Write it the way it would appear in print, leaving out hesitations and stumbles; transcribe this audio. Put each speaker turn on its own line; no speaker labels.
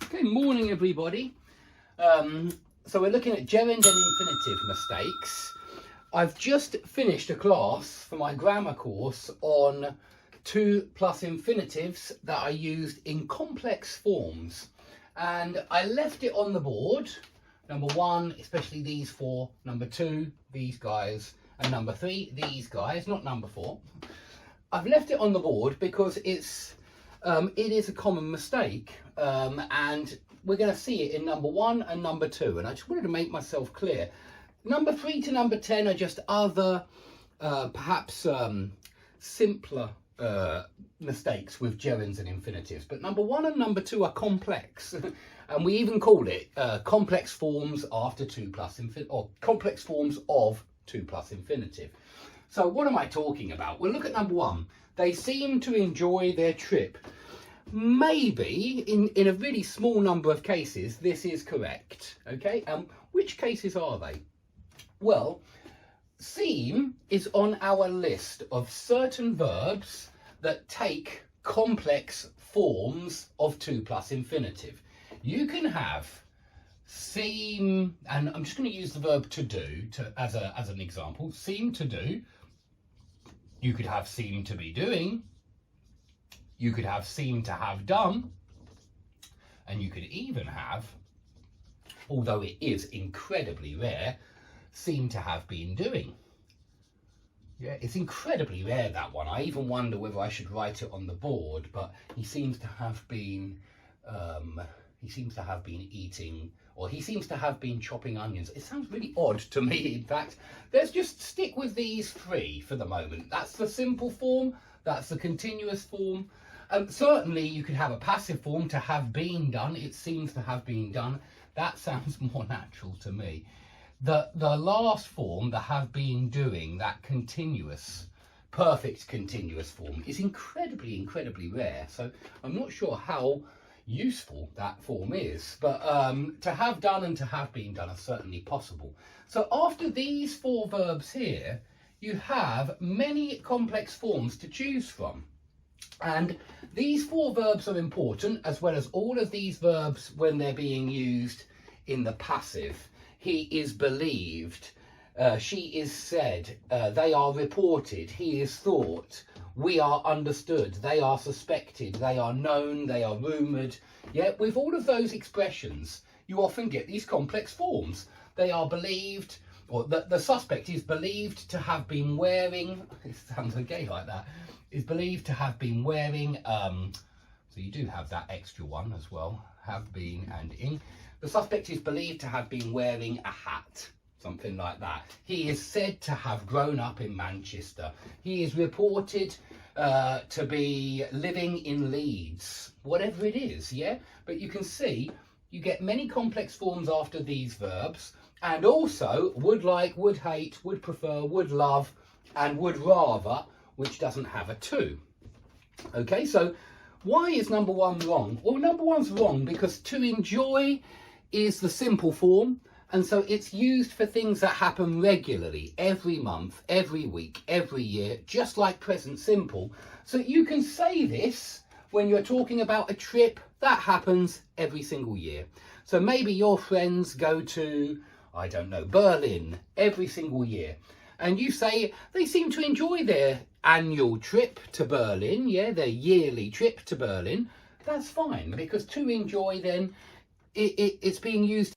Good morning, everybody. So we're looking at gerund and infinitive mistakes. I've just finished a class for my grammar course on 2+ infinitives that I used in complex forms. And I left it on the board. Number 1, especially these 4. Number 2, these guys. And number 3, these guys, not number 4. I've left it on the board because it is a common mistake, and we're going to see it in number 1 and number 2, and I just wanted to make myself clear. Number 3 to number 10 are just other perhaps simpler mistakes with gerunds and infinitives, but number 1 and number 2 are complex and we even call it complex forms after 2+ infinitive, or complex forms of 2+ infinitive. So what am I talking about? Well, look at number 1. They seem to enjoy their trip. Maybe in a really small number of cases this is correct. Okay, which cases are they? Well, seem is on our list of certain verbs that take complex forms of 2+ infinitive. You can have seem, and I'm just going to use the verb to do as an example. Seem to do. You could have seem to be doing. You could have seem to have done. And you could even have, although it is incredibly rare, seem to have been doing. Yeah, it's incredibly rare, that one. I even wonder whether I should write it on the board, but he seems to have been eating, or he seems to have been chopping onions. It sounds really odd to me, in fact. Let's just stick with these 3 for the moment. That's the simple form, that's the continuous form. Certainly you could have a passive form, to have been done. It seems to have been done. That sounds more natural to me. The last form, the have been doing, that continuous, perfect continuous form, is incredibly rare. So I'm not sure how useful that form is, but to have done and to have been done are certainly possible. So after these 4 verbs here, you have many complex forms to choose from. And these 4 verbs are important, as well as all of these verbs when they're being used in the passive. He is believed, she is said, they are reported, he is thought, we are understood, they are suspected, they are known, they are rumoured. Yeah, with all of those expressions, you often get these complex forms. They are believed, or the suspect is believed to have been wearing, it sounds so gay like that, is believed to have been wearing, so you do have that extra one as well, have been and in. The suspect is believed to have been wearing a hat, something like that. He is said to have grown up in Manchester. He is reported to be living in Leeds, whatever it is, yeah? But you can see you get many complex forms after these verbs, and also would like, would hate, would prefer, would love, and would rather, which doesn't have a to. Okay, so why is number 1 wrong? Well, number 1's wrong because to enjoy is the simple form, and so it's used for things that happen regularly, every month, every week, every year, just like present simple. So you can say this when you're talking about a trip that happens every single year. So maybe your friends go to, I don't know, Berlin every single year, and you say they seem to enjoy their annual trip to Berlin, yeah, their yearly trip to Berlin. That's fine, because to enjoy then, it's being used